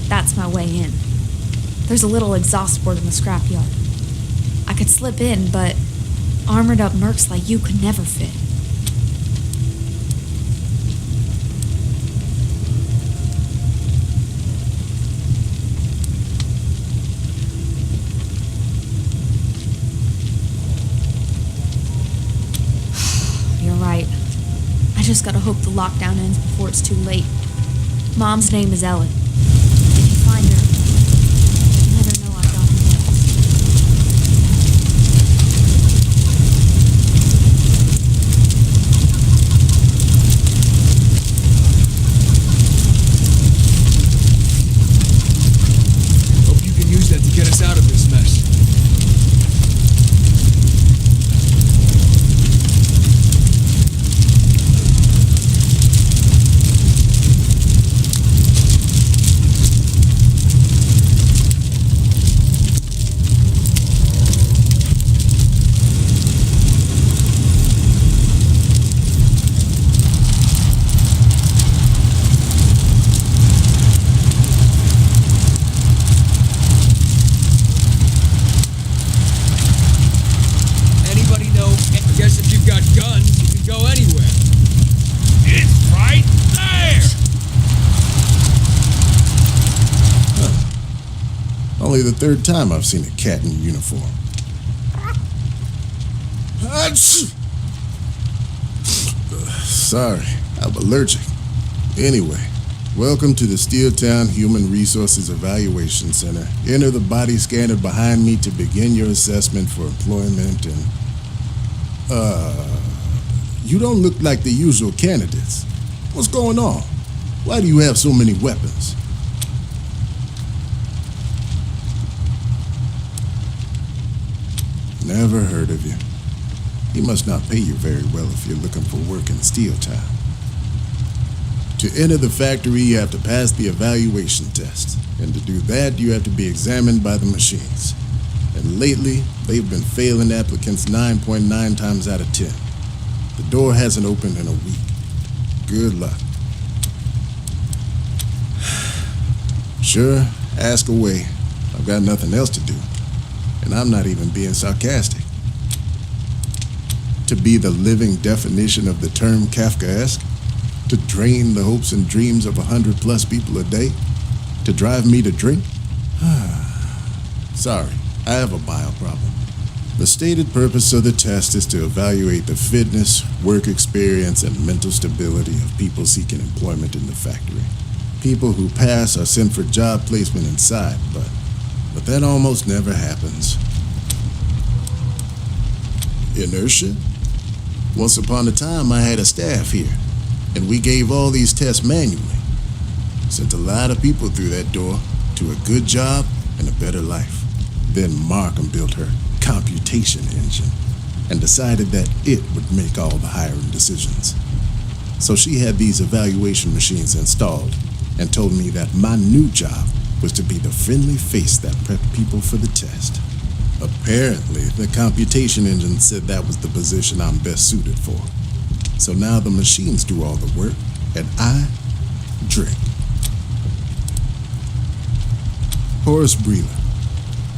Speaker 20: That's my way in. There's a little exhaust port in the scrapyard. I could slip in, but armored up mercs like you could never fit. You're right. I just gotta hope the lockdown ends before it's too late. Mom's name is Ellen. If you find her, let her know I got her back.
Speaker 11: Hope you can use that to get us out of this mess.
Speaker 4: Only the 3rd time I've seen a cat in uniform. Sorry, I'm allergic. Anyway, welcome to the Steeltown Human Resources Evaluation Center. Enter the body scanner behind me to begin your assessment for employment and... You don't look like the usual candidates. What's going on? Why do you have so many weapons? Never heard of you. He must not pay you very well if you're looking for work in Steeltown. To enter the factory, you have to pass the evaluation test. And to do that, you have to be examined by the machines. And lately, they've been failing applicants 9.9 times out of 10. The door hasn't opened in a week. Good luck. Sure, ask away. I've got nothing else to do. And I'm not even being sarcastic. To be the living definition of the term Kafkaesque? To drain the hopes and dreams of 100+ people a day? To drive me to drink? Sorry, I have a bile problem. The stated purpose of the test is to evaluate the fitness, work experience, and mental stability of people seeking employment in the factory. People who pass are sent for job placement inside, but that almost never happens. Inertia? Once upon a time, I had a staff here, and we gave all these tests manually. Sent a lot of people through that door to a good job and a better life. Then Markham built her computation engine and decided that it would make all the hiring decisions. So she had these evaluation machines installed and told me that my new job was to be the friendly face that prepped people for the test. Apparently, the computation engine said that was the position I'm best suited for. So now the machines do all the work, and I drink. Horace Breland.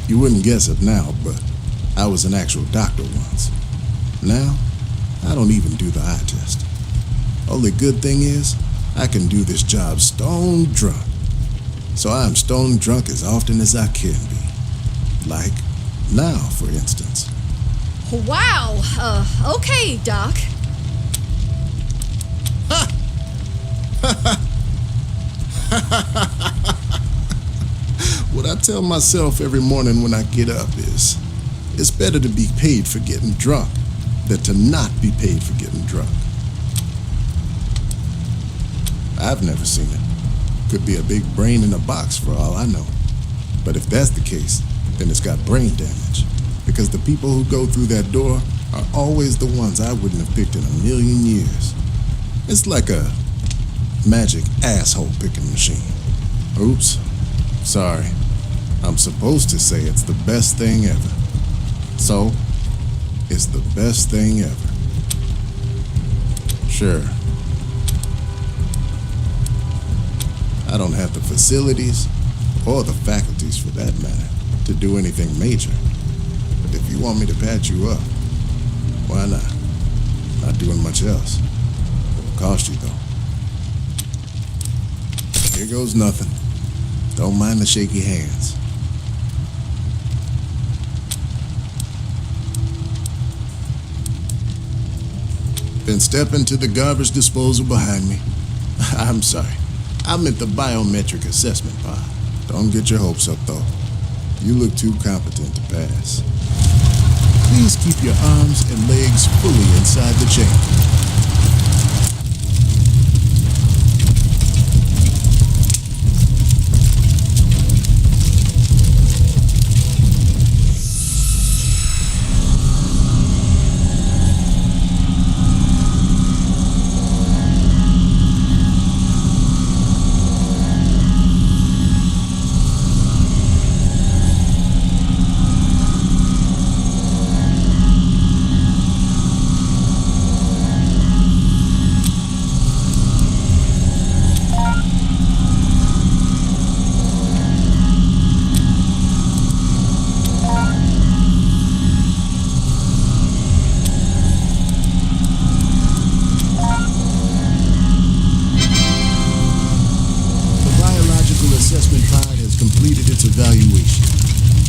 Speaker 4: You wouldn't guess it now, but I was an actual doctor once. Now, I don't even do the eye test. Only good thing is, I can do this job stone drunk. So I'm stone drunk as often as I can be. Like now, for instance.
Speaker 17: Wow. Okay, Doc.
Speaker 4: What I tell myself every morning when I get up is, it's better to be paid for getting drunk than to not be paid for getting drunk. I've never seen it. Could be a big brain in a box for all I know. But if that's the case, then it's got brain damage. Because the people who go through that door are always the ones I wouldn't have picked in a million years. It's like a magic asshole picking machine. Oops. Sorry. I'm supposed to say it's the best thing ever. So, it's the best thing ever. Sure. I don't have the facilities, or the faculties for that matter, to do anything major. But if you want me to patch you up, why not? Not doing much else. It'll cost you, though. Here goes nothing. Don't mind the shaky hands. Then step into the garbage disposal behind me. I'm sorry. I meant the biometric assessment pod. Don't get your hopes up, though. You look too competent to pass. Please keep your arms and legs fully inside the chamber.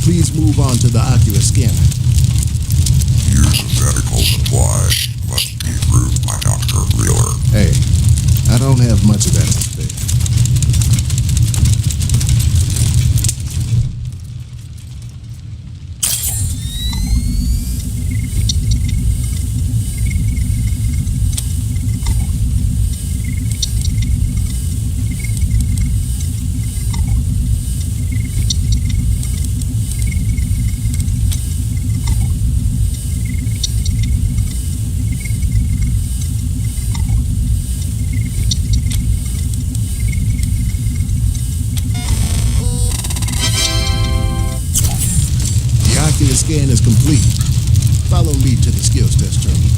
Speaker 4: Please move on to the ocular scanner.
Speaker 13: Use of medical supplies must be approved by Dr. Wheeler.
Speaker 4: Hey, I don't have much of that to spare. The scan is complete. Follow me to the skills test terminal.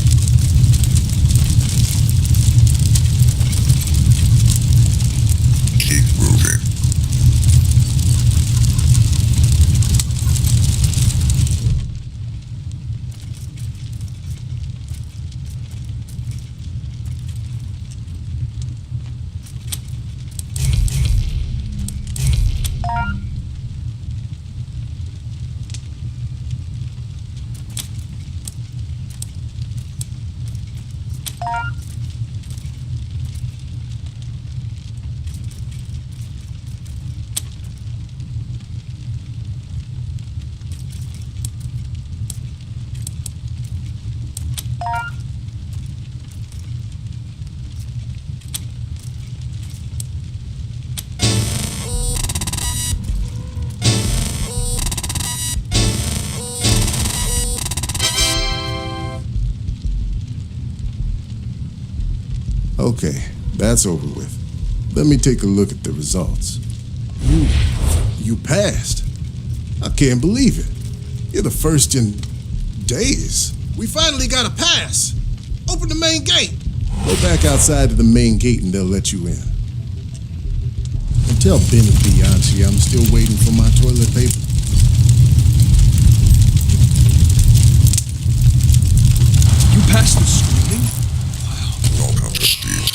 Speaker 13: Keep moving.
Speaker 4: Okay, that's over with. Let me take a look at the results. You passed. I can't believe it. You're the first in days.
Speaker 11: We finally got a pass. Open the main gate.
Speaker 4: Go back outside to the main gate and they'll let you in. And Tell Ben and Bianchi I'm still waiting for my toilet paper.
Speaker 11: You passed the screening?
Speaker 13: Welcome to Steve